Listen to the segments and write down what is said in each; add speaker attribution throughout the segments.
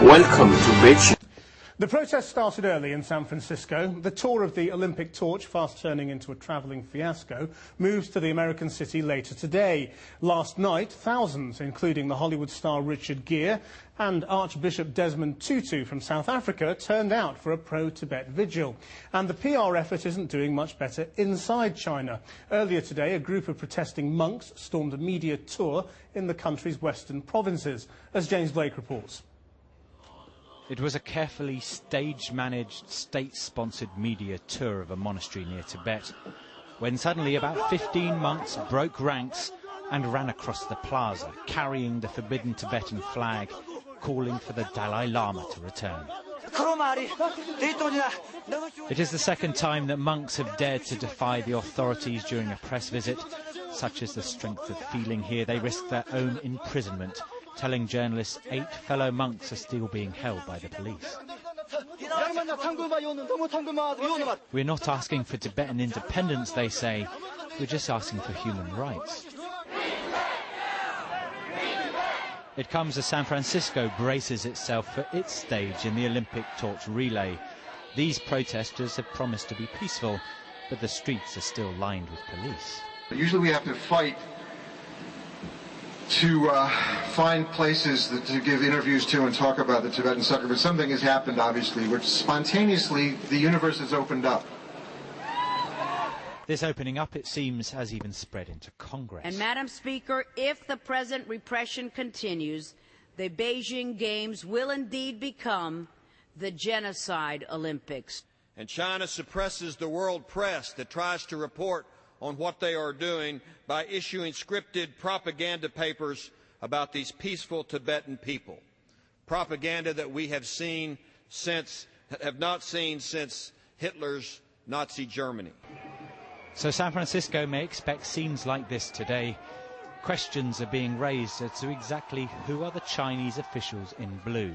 Speaker 1: Welcome to Beijing.
Speaker 2: The protest started early in San Francisco. The tour of the Olympic torch, fast turning into a travelling fiasco, moves to the American city later today. Last night, thousands, including the Hollywood star Richard Gere and Archbishop Desmond Tutu from South Africa, turned out for a pro-Tibet vigil. And the PR effort isn't doing much better inside China. Earlier today, a group of protesting monks stormed a media tour in the country's western provinces, as James Blake reports.
Speaker 3: It was a carefully stage-managed, state-sponsored media tour of a monastery near Tibet, when suddenly about 15 monks broke ranks and ran across the plaza, carrying the forbidden Tibetan flag, calling for the Dalai Lama to return. It is the second time that monks have dared to defy the authorities during a press visit. Such is the strength of feeling here, they risk their own imprisonment, telling journalists 8 fellow monks are still being held by the police. We're not asking for Tibetan independence, they say. We're just asking for human rights. It comes as San Francisco braces itself for its stage in the Olympic torch relay. These protesters have promised to be peaceful, but the streets are still lined with police.
Speaker 4: Usually we have to fight to find places to give interviews to and talk about the Tibetan suffering, but something has happened, obviously, which spontaneously the universe has opened up.
Speaker 3: This opening up, it seems, has even spread into Congress.
Speaker 5: And, Madam Speaker, if the present repression continues, the Beijing Games will indeed become the Genocide Olympics.
Speaker 6: And China suppresses the world press that tries to report on what they are doing by issuing scripted propaganda papers about these peaceful Tibetan people. Propaganda that we have not seen since Hitler's Nazi Germany.
Speaker 3: So San Francisco may expect scenes like this today. Questions are being raised as to exactly who are the Chinese officials in blue.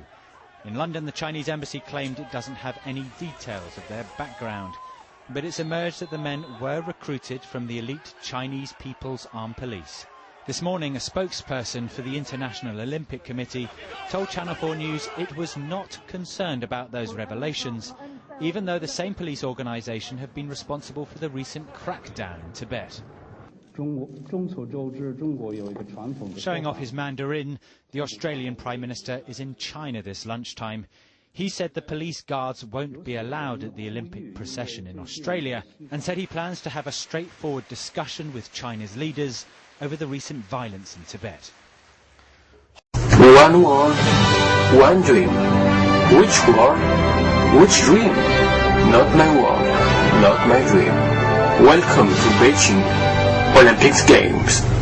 Speaker 3: In London, the Chinese embassy claimed it doesn't have any details of their background. But it's emerged that the men were recruited from the elite Chinese People's Armed Police. This morning, a spokesperson for the International Olympic Committee told Channel 4 News it was not concerned about those revelations, even though the same police organisation have been responsible for the recent crackdown in Tibet. Showing off his Mandarin, the Australian Prime Minister is in China this lunchtime. He said the police guards won't be allowed at the Olympic procession in Australia, and said he plans to have a straightforward discussion with China's leaders over the recent violence in Tibet.
Speaker 1: One world, one dream. Which world? Which dream? Not my world, not my dream. Welcome to Beijing Olympic Games.